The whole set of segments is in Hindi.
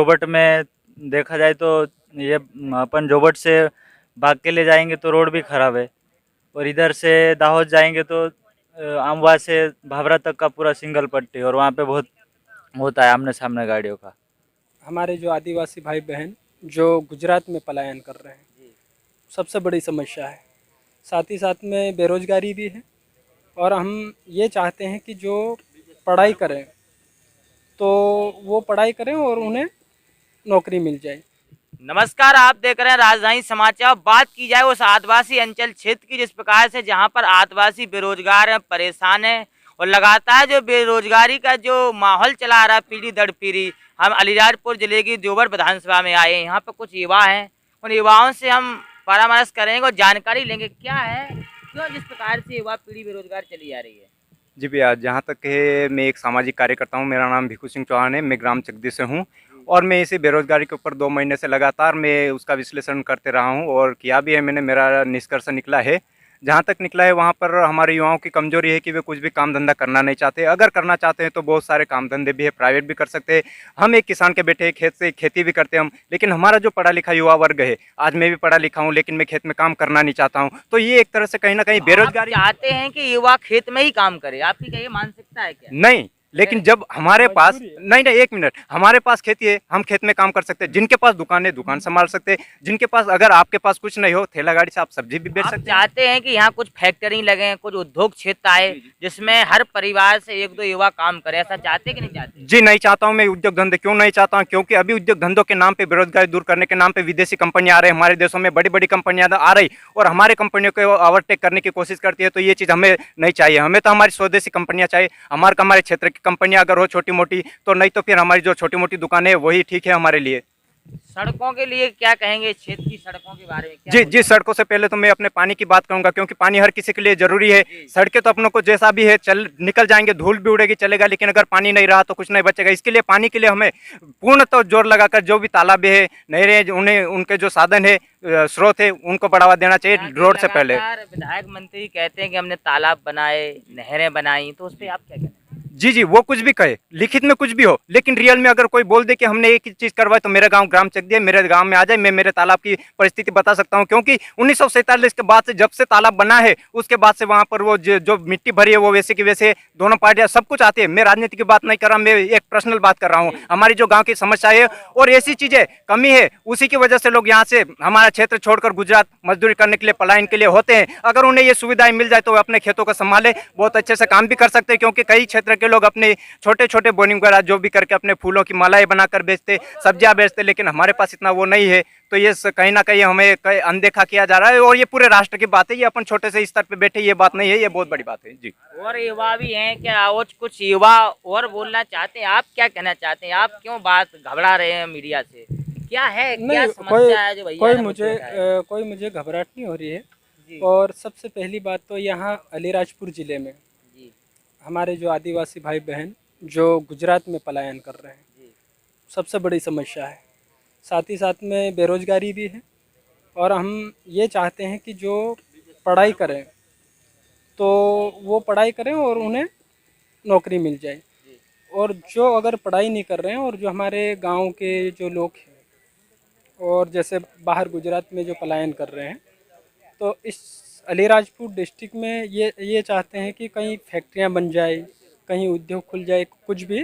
जोबट में देखा जाए तो ये अपन जोबट से भाग के ले जाएंगे तो रोड भी खराब है, और इधर से दाहोद जाएंगे तो आमवा से भाभरा तक का पूरा सिंगल पट्टी, और वहाँ पे बहुत होता है आमने सामने गाड़ियों का। हमारे जो आदिवासी भाई बहन जो गुजरात में पलायन कर रहे हैं, सबसे बड़ी समस्या है। साथ ही साथ में बेरोजगारी भी है, और हम ये चाहते हैं कि जो पढ़ाई करें तो वो पढ़ाई करें और उन्हें नौकरी मिल जाए। नमस्कार, आप देख रहे हैं राजधानी समाचार। बात की जाए उस आदिवासी अंचल क्षेत्र की जिस प्रकार से जहां पर आदिवासी बेरोजगार हैं, परेशान हैं, और लगातार जो बेरोजगारी का जो माहौल चला आ रहा है पीढ़ी दर पीढ़ी। हम अलीराजपुर जिले की जोबर विधानसभा में आए हैं। यहाँ पर कुछ युवा हैं, उन युवाओं से हम परामर्श करेंगे और जानकारी लेंगे क्या है, क्यों जिस प्रकार से युवा पीढ़ी बेरोजगार चली जा रही है। जी भैया, जहाँ तक है मैं एक सामाजिक कार्यकर्ता हूँ। मेरा नाम भिखू सिंह चौहान है। मैं ग्राम चकदी से हूँ, और मैं इसी बेरोजगारी के ऊपर 2 महीने से लगातार मैं उसका विश्लेषण करते रहा हूँ और किया भी है मैंने। मेरा निष्कर्ष निकला है, जहाँ तक निकला है वहाँ पर हमारे युवाओं की कमजोरी है कि वे कुछ भी काम धंधा करना नहीं चाहते। अगर करना चाहते हैं तो बहुत सारे काम धंधे भी है, प्राइवेट भी कर सकते हैं। हम एक किसान के बेटे, खेत से खेती भी करते हैं हम, लेकिन हमारा जो पढ़ा लिखा युवा वर्ग है, आज मैं भी पढ़ा लिखा हूँ लेकिन मैं खेत में काम करना नहीं चाहता हूँ। तो ये एक तरह से कहीं ना कहीं बेरोजगारी। चाहते हैं कि युवा खेत में ही काम करे, आपकी क्या ये मानसिकता है क्या? नहीं, लेकिन जब हमारे पास नहीं, एक मिनट, हमारे पास खेती है, हम खेत में काम कर सकते हैं। जिनके पास दुकान है दुकान संभाल सकते हैं। जिनके पास, अगर आपके पास कुछ नहीं हो, ठेला गाड़ी से आप सब्जी भी बेच सकते हैं। चाहते हैं कि यहाँ कुछ फैक्ट्री लगे, कुछ उद्योग क्षेत्र आए जिसमें हर परिवार से 1-2 युवा काम करे, ऐसा चाहते हैं कि नहीं चाहते? जी नहीं चाहता हूँ मैं उद्योग धंधे। क्यों नहीं चाहता हूँ? क्योंकि अभी उद्योग धंधों के नाम पे, बेरोजगारी दूर करने के नाम पे विदेशी कंपनियां आ रही है हमारे देशों में, बड़ी बड़ी कंपनियां आ रही, और हमारे कंपनियों को ओवरटेक करने की कोशिश करती है। तो ये चीज़ हमें नहीं चाहिए। हमें तो हमारी स्वदेशी कंपनियां चाहिए। हमारे क्षेत्र की कंपनियां अगर हो छोटी मोटी, तो नहीं तो फिर हमारी जो छोटी मोटी दुकानें है वही ठीक है हमारे लिए। सड़कों के लिए क्या कहेंगे, क्षेत्र की सड़कों के बारे में क्या? जी जी, सड़कों से पहले तो मैं अपने पानी की बात करूंगा, क्योंकि पानी हर किसी के लिए जरूरी है। सड़कें तो अपनों को जैसा भी है चल निकल जाएंगे, धूल भी उड़ेगी चलेगा, लेकिन अगर पानी नहीं रहा तो कुछ नहीं बचेगा। इसके लिए पानी के लिए हमें पूर्ण तो जोर लगाकर जो भी तालाब है, नहरें, उन्हें उनके जो साधन है, स्रोत है, उनको बढ़ावा देना चाहिए रोड से पहले। विधायक मंत्री कहते हैं कि हमने तालाब बनाए, नहरें बनाई, तो उस पर आप क्या कहते हैं? जी जी, वो कुछ भी कहे, लिखित में कुछ भी हो, लेकिन रियल में अगर कोई बोल दे कि हमने एक ही चीज करवाई, तो मेरा गांव ग्राम चकदी है, मेरे गांव में आ जाए, मैं मेरे तालाब की परिस्थिति बता सकता हूं। क्योंकि 1947 के बाद से, जब से तालाब बना है, उसके बाद से वहां पर वो जो मिट्टी भरी है वो वैसे की वैसे, दोनों पार्टियां सब कुछ आती है। मैं राजनीति की बात नहीं कर रहा, मैं एक पर्सनल बात कर रहा हूँ। हमारी जो गाँव की समस्या है और ऐसी चीजें कमी है, उसी की वजह से लोग यहाँ से हमारा क्षेत्र छोड़कर गुजरात मजदूरी करने के लिए, पलायन के लिए होते हैं। अगर उन्हें ये सुविधाएं मिल जाए तो वो अपने खेतों को संभाले, बहुत अच्छे से काम भी कर सकते हैं। क्योंकि कई क्षेत्र के लोग अपने छोटे छोटे बोनिंग वगैरह जो भी करके अपने फूलों की मालाएं बनाकर बेचते, सब्जियां बेचते, लेकिन हमारे पास इतना वो नहीं है। तो ये कहीं ना कहीं हमें अनदेखा किया जा रहा है, और ये पूरे राष्ट्र की बात है। ये अपन छोटे से स्तर पे बैठे ये बात नहीं है, ये बहुत बड़ी बात है जी। और युवा भी हैं क्या? और कुछ युवा और बोलना चाहते हैं, आप क्या कहना चाहते हैं? आप क्यों बात घबरा रहे हैं मीडिया से? क्या है, क्या समस्या है जो भैया कोई मुझे घबराहट नहीं हो रही है। और सबसे पहली बात तो यहाँ अलीराजपुर ज़िले में हमारे जो आदिवासी भाई बहन जो गुजरात में पलायन कर रहे हैं, सबसे बड़ी समस्या है। साथ ही साथ में बेरोजगारी भी है, और हम ये चाहते हैं कि जो पढ़ाई करें तो वो पढ़ाई करें और उन्हें नौकरी मिल जाए। और जो अगर पढ़ाई नहीं कर रहे हैं, और जो हमारे गांव के जो लोग हैं और जैसे बाहर गुजरात में जो पलायन कर रहे हैं, तो इस अलीराजपुर डिस्ट्रिक्ट में ये चाहते हैं कि कहीं फैक्ट्रियां बन जाए, कहीं उद्योग खुल जाए, कुछ भी,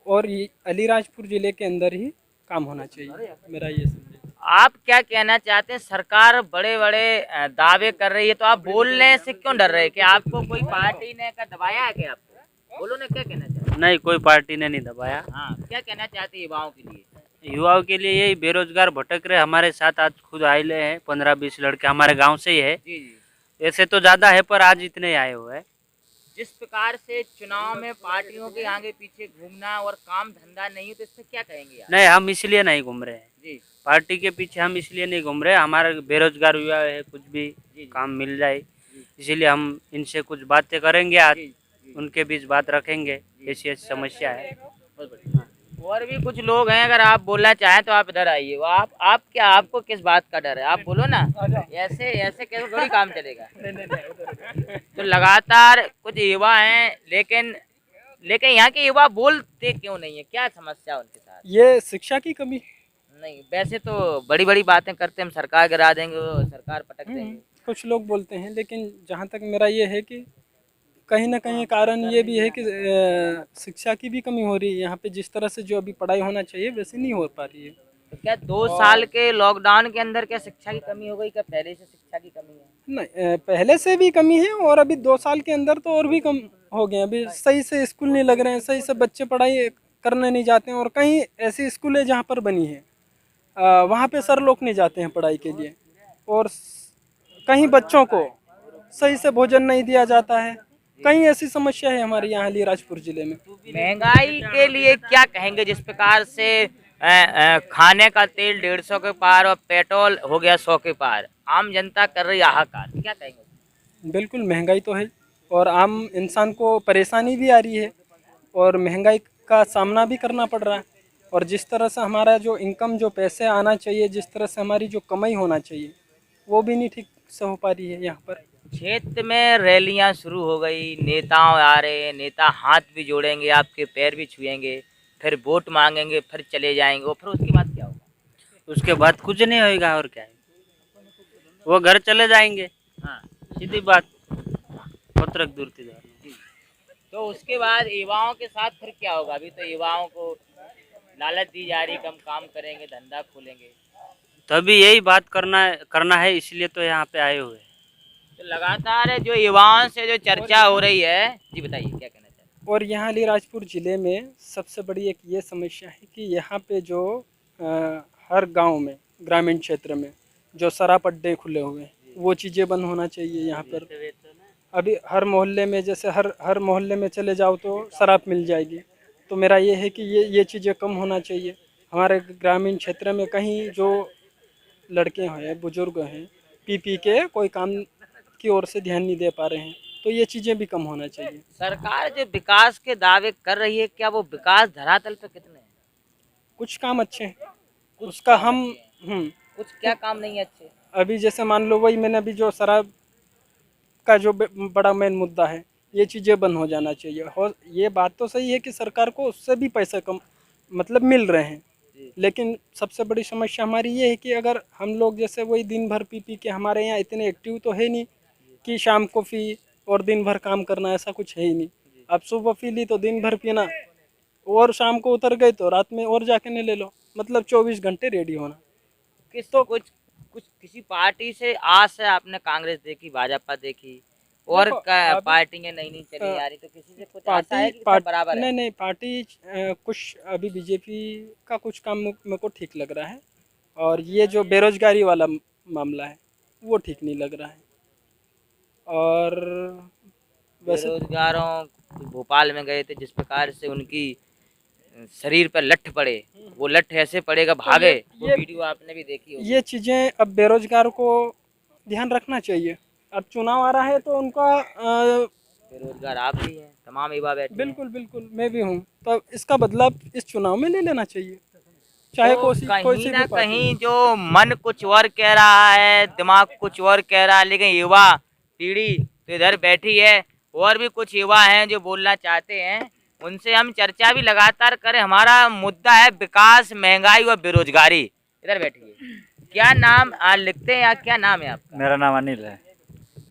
और ये अलीराजपुर ज़िले के अंदर ही काम होना चाहिए। मेरा ये समझे। आप क्या कहना चाहते हैं? सरकार बड़े बड़े दावे कर रही है, तो आप बोलने से क्यों डर रहे हैं? कि आपको कोई पार्टी ने का दबाया है क्या आपको? बोलो ना, क्या कहना चाहते हैं? नहीं, कोई पार्टी ने नहीं दबाया। हाँ, क्या कहना चाहते हैं युवाओं के लिए? युवाओं के लिए यही, बेरोजगार भटक रहे हमारे साथ। आज खुद आए हैं 15-20 लड़के, हमारे गांव से ही है। जी जी। ऐसे तो ज़्यादा है, पर आज इतने आए हुए हैं। जिस प्रकार से चुनाव में पार्टियों के आगे पीछे घूमना और काम धंधा नहीं हो, तो इससे क्या कहेंगे आप? नहीं, हम इसलिए नहीं घूम रहे हैं जी। पार्टी के पीछे, हम इसलिए नहीं घूम रहे। हमारे बेरोजगार युवा है, कुछ भी काम मिल जाए, इसीलिए हम इनसे कुछ बातें करेंगे आज, उनके बीच बात रखेंगे। ऐसी ऐसी समस्या है। और भी कुछ लोग हैं, अगर आप बोलना चाहें तो आप इधर आइए। वो आप क्या, आपको किस बात का डर है? आप बोलो ना। ऐसे ऐसे कैसे थोड़ी काम चलेगा। तो लगातार कुछ युवा हैं, लेकिन लेकिन यहाँ के युवा बोलते क्यों नहीं है, क्या समस्या उनके साथ? ये शिक्षा की कमी। नहीं, वैसे तो बड़ी बड़ी बातें करते हैं, हम सरकार गिरा देंगे, वो सरकार पटक देंगे। कुछ लोग बोलते हैं, लेकिन जहाँ तक मेरा ये है कि कहीं ना कहीं कारण ये भी है कि शिक्षा की भी कमी हो रही है यहाँ पे। जिस तरह से जो अभी पढ़ाई होना चाहिए वैसे नहीं हो पा रही है। तो क्या 2 साल के लॉकडाउन के अंदर क्या शिक्षा की कमी हो गई, क्या पहले से शिक्षा की कमी है? नहीं, पहले से भी कमी है और अभी 2 साल के अंदर तो और भी कम हो गए। अभी सही से स्कूल नहीं लग रहे हैं, सही से बच्चे पढ़ाई करने नहीं जाते हैं। और कहीं ऐसी स्कूल है जहाँ पर बनी है, वहाँ पे सर लोग नहीं जाते हैं पढ़ाई के लिए। और कहीं बच्चों को सही से भोजन नहीं दिया जाता है। कहीं ऐसी समस्या है हमारे यहाँ अलीराजपुर जिले में। महंगाई के लिए क्या कहेंगे? जिस प्रकार से खाने का तेल 150 के पार और पेट्रोल हो गया 100 के पार, आम जनता कर रही हाहाकार, क्या कहेंगे? बिल्कुल महंगाई तो है और आम इंसान को परेशानी भी आ रही है और महंगाई का सामना भी करना पड़ रहा है। और जिस तरह से हमारा जो इनकम, जो पैसे आना चाहिए, जिस तरह से हमारी जो कमाई होना चाहिए, वो भी नहीं ठीक से हो पा रही है यहाँ पर। क्षेत्र में रैलियां शुरू हो गई, नेताओं आ रहे हैं, नेता हाथ भी जोड़ेंगे, आपके पैर भी छुएंगे, फिर वोट मांगेंगे, फिर चले जाएंगे, और फिर उसके बाद क्या होगा? उसके बाद कुछ नहीं होगा और क्या है, वो घर चले जाएंगे। हाँ, सीधी बात, पत्रक दूर थी। तो उसके बाद युवाओं के साथ फिर क्या होगा? अभी तो युवाओं को लालच दी जा रही, कम काम करेंगे, धंधा खोलेंगे। तभी यही बात करना है, इसलिए तो यहाँ पे आए हुए हैं। तो लगातार जो युवाओं से जो चर्चा हो रही है, जी बताइए क्या कहना चाहते हैं? और यहाँ अलीराजपुर ज़िले में सबसे बड़ी एक ये समस्या है कि यहाँ पे जो हर गांव में, ग्रामीण क्षेत्र में जो शराब अड्डे खुले हुए हैं, वो चीज़ें बंद होना चाहिए यहाँ पर। अभी हर मोहल्ले में, जैसे हर मोहल्ले में चले जाओ तो शराब मिल जाएगी। तो मेरा ये है कि ये चीज़ें कम होना चाहिए। हमारे ग्रामीण क्षेत्र में कहीं जो लड़के हैं, बुजुर्ग हैं, पी के कोई काम की ओर से ध्यान नहीं दे पा रहे हैं, तो ये चीज़ें भी कम होना चाहिए। सरकार जो विकास के दावे कर रही है, क्या वो विकास धरातल पे कितने हैं? कुछ काम अच्छे हैं, उसका हम कुछ क्या काम नहीं है अच्छे? अभी जैसे मान लो, वही मैंने अभी जो शराब का जो बड़ा मेन मुद्दा है, ये चीज़ें बंद हो जाना चाहिए। और ये बात तो सही है कि सरकार को उससे भी पैसे कम मतलब मिल रहे हैं, लेकिन सबसे बड़ी समस्या हमारी ये है कि अगर हम लोग जैसे वही दिन भर पी के, हमारे यहाँ इतने एक्टिव तो है नहीं कि शाम को पी और दिन भर काम करना, ऐसा कुछ है ही नहीं। अब सुबह पी ली तो दिन भर पीना, और शाम को उतर गए तो रात में और जाके नहीं ले लो, मतलब 24 घंटे रेडी होना। तो कुछ किसी पार्टी से आस है? आपने कांग्रेस देखी, भाजपा देखी, और पार्टियां नहीं चली आ रही, तो किसी से कुछ आशा है कि सब बराबर है? नहीं, पार्टी कुछ अभी बीजेपी का कुछ काम मेरे को ठीक लग रहा है, और ये जो बेरोजगारी वाला मामला है वो ठीक नहीं लग रहा है। और वैसे बेरोजगारों भोपाल में गए थे, जिस प्रकार से उनकी शरीर पर लठ पड़े, वो लठ ऐसे पड़ेगा भागे, वो वीडियो आपने भी देखी होगी। ये चीज़ें अब बेरोजगार को ध्यान रखना चाहिए। अब चुनाव आ रहा है तो उनका बेरोजगार आप भी हैं, तमाम युवा बैठे हैं। बिल्कुल मैं भी हूँ, तो इसका बदलाव इस चुनाव में ले लेना चाहिए, चाहे तो कोई सी कहीं ना भी पार्टी। कहीं जो मन कुछ और कह रहा है, दिमाग कुछ और कह रहा है, लेकिन युवा पीढ़ी तो इधर बैठी है। और भी कुछ युवा हैं जो बोलना चाहते हैं, उनसे हम चर्चा भी लगातार करें। हमारा मुद्दा है विकास, महंगाई और बेरोजगारी। इधर बैठिए, क्या नाम लिखते हैं या क्या नाम है आपका? मेरा नाम अनिल है।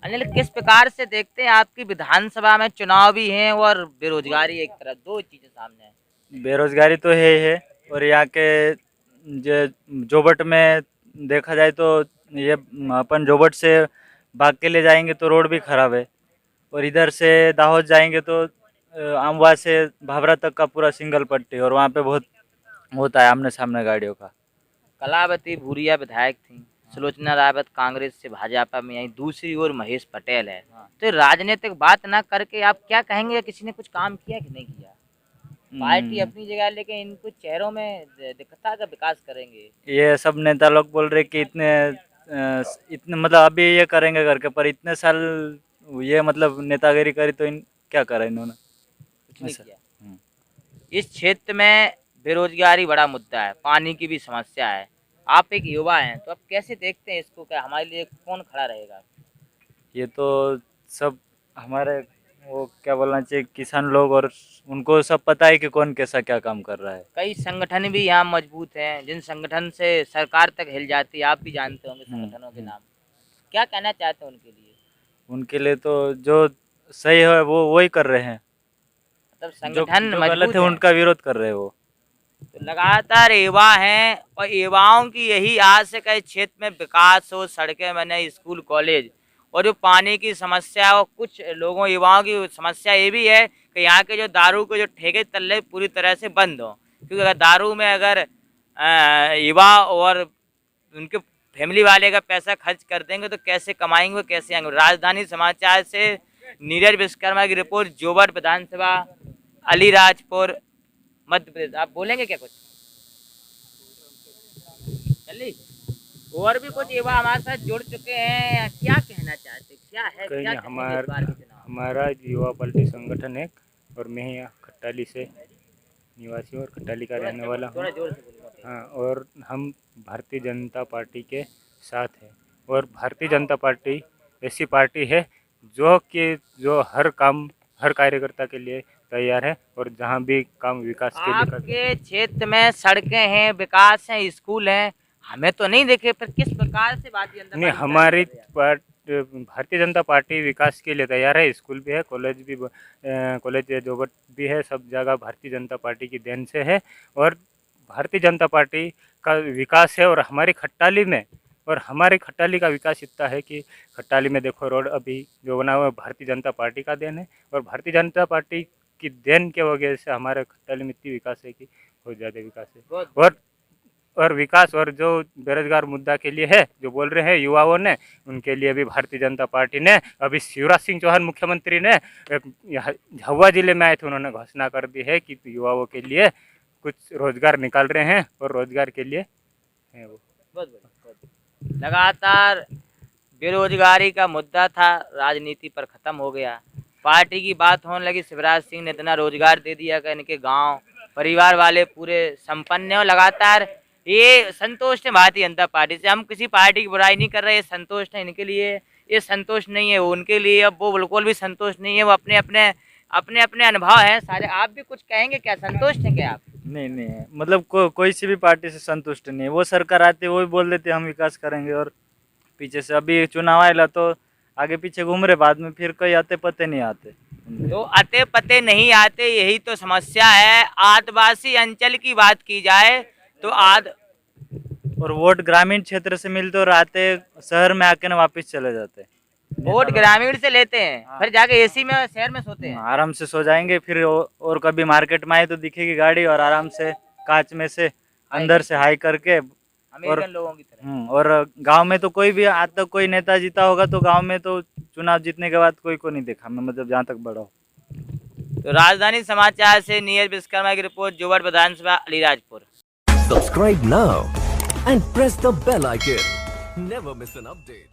अनिल, किस प्रकार से देखते हैं आपकी विधानसभा में चुनाव भी हैं और बेरोजगारी एक तरफ, दो चीजें सामने हैं? बेरोजगारी तो है ही है, और यहाँ के जोबट में देखा जाए तो ये अपन जोबट से भाग के ले जाएंगे तो रोड भी ख़राब है, और इधर से दाहोद जाएंगे तो आमवा से भाभरा तक का पूरा सिंगल पट्टी, और वहाँ पे बहुत होता है आमने सामने गाड़ियों का। कलावती भूरिया विधायक थी, सुलोचना रावत कांग्रेस से भाजपा में आई, दूसरी ओर महेश पटेल है। तो राजनीतिक बात ना करके आप क्या कहेंगे, किसी ने कुछ काम किया कि नहीं किया? पार्टी अपनी जगह, लेकिन इनको चेहरों में दिखता का विकास करेंगे। ये सब नेता लोग बोल रहे कि इतने मतलब अभी ये करेंगे करके, पर इतने साल ये मतलब नेतागिरी करी तो क्या करा इन्होंने? कुछ नहीं किया। इस क्षेत्र में बेरोजगारी बड़ा मुद्दा है, पानी की भी समस्या है। आप एक युवा हैं, तो आप कैसे देखते हैं इसको? क्या हमारे लिए कौन खड़ा रहेगा? ये तो सब हमारे वो क्या बोलना चाहिए, किसान लोग, और उनको सब पता है कि कौन कैसा क्या काम कर रहा है। कई संगठन भी यहाँ मजबूत हैं जिन संगठन से सरकार तक हिल जाती है, आप भी जानते होंगे संगठनों के नाम। क्या कहना चाहते हैं उनके लिए? उनके लिए तो जो सही है वो वही कर रहे हैं, मतलब जो संगठन गलत मजबूत है है। उनका विरोध कर रहे हैं वो। तो लगातार युवा हैं और युवाओं की यही आस है कि क्षेत्र में विकास हो, सड़कें बने, स्कूल कॉलेज, और जो पानी की समस्या और कुछ लोगों युवाओं की समस्या ये भी है कि यहाँ के जो दारू के जो ठेके तल्ले पूरी तरह से बंद हो, क्योंकि अगर दारू में अगर युवा और उनके फैमिली वाले अगर पैसा खर्च कर देंगे तो कैसे कमाएंगे, कैसे आएंगे। राजधानी समाचार से नीरज विश्वकर्मा की रिपोर्ट, जोबट विधानसभा, अलीराजपुर, मध्य प्रदेश। आप बोलेंगे क्या कुछ? चलिए, और भी कुछ युवा हमारे साथ जुड़ चुके हैं, क्या कहना चाहते, क्या है, कहीं क्या नहीं, कहेंगे इस बार के चुनाव? हमारा युवा पार्टी संगठन है और मैं यहाँ खट्टाली से निवासी हूँ और खट्टाली का रहने वाला हूँ। थोड़ा जोर से बोलिए। हाँ, और हम भारतीय जनता पार्टी के साथ हैं और भारतीय जनता पार्टी ऐसी पार्टी है जो हर काम, हर कार्यकर्ता के लिए तैयार है और जहाँ भी काम विकास के लिए आपके क्षेत्र में सड़कें हैं, विकास हैं, स्कूल हैं, हमें तो नहीं देखे, फिर किस प्रकार से भारतीय जनता नहीं, पार्टी हमारी कार्य कर रही है? भारतीय जनता पार्टी विकास के लिए तैयार है। स्कूल भी है, कॉलेज जोबट भी है, सब जगह भारतीय जनता पार्टी की देन से है और भारतीय जनता पार्टी का विकास है। और हमारी खट्टाली का विकास इतना है कि खट्टाली में देखो रोड अभी जो बना हुआ है भारतीय जनता पार्टी का देन है और भारतीय जनता पार्टी की देन के वजह से हमारे खट्टाली में इतनी विकास है कि बहुत ज़्यादा विकास है। और विकास और जो बेरोजगार मुद्दा के लिए है जो बोल रहे हैं युवाओं ने, उनके लिए भी भारतीय जनता पार्टी ने, अभी शिवराज सिंह चौहान मुख्यमंत्री ने झाबुआ जिले में आए थे, उन्होंने घोषणा कर दी है कि युवाओं के लिए कुछ रोजगार निकाल रहे हैं और रोजगार के लिए है वो। लगातार बेरोजगारी का मुद्दा था, राजनीति पर खत्म हो गया, पार्टी की बात होने लगी, शिवराज सिंह ने इतना रोजगार दे दिया कि इनके गांव परिवार वाले पूरे संपन्न हैं। लगातार ये संतोष है भारतीय जनता पार्टी से, हम किसी पार्टी की बुराई नहीं कर रहे, ये संतोष है इनके लिए, ये संतोष नहीं है वो उनके लिए, अब वो बिल्कुल भी संतोष नहीं है, वो अपने अपने अनुभव हैं सारे। आप भी कुछ कहेंगे क्या, संतुष्ट हैं क्या आप? नहीं, मतलब कोई सी भी पार्टी से संतुष्ट नहीं है। वो सरकार आती है वो भी बोल देते हम विकास करेंगे और पीछे से अभी चुनाव आएगा तो आगे पीछे घूम रहे, बाद में फिर कोई आते पते नहीं आते। तो आते पते नहीं आते, यही तो समस्या है। आदिवासी अंचल की बात की जाए तो और वोट ग्रामीण क्षेत्र से मिलते और आते शहर में आके ना वापस चले जाते। वोट ग्रामीण से लेते हैं, हाँ। फिर जाके एसी में शहर में सोते हैं। आराम से सो जाएंगे, फिर और कभी मार्केट में आए तो दिखेगी गाड़ी और आराम से कांच में से अंदर से हाई करके अमेरिकन लोगों की तरह। और गांव में तो कोई भी आज तक कोई नेता जीता होगा तो गांव में तो चुनाव जीतने के बाद कोई को नहीं देखा मैं, मतलब जहाँ तक बड़ा हो। तो राजधानी समाचार से नीरज विश्वकर्मा की report, Jobat Vidhan Sabha, Alirajpur. Subscribe now and press the bell icon. Never miss an update.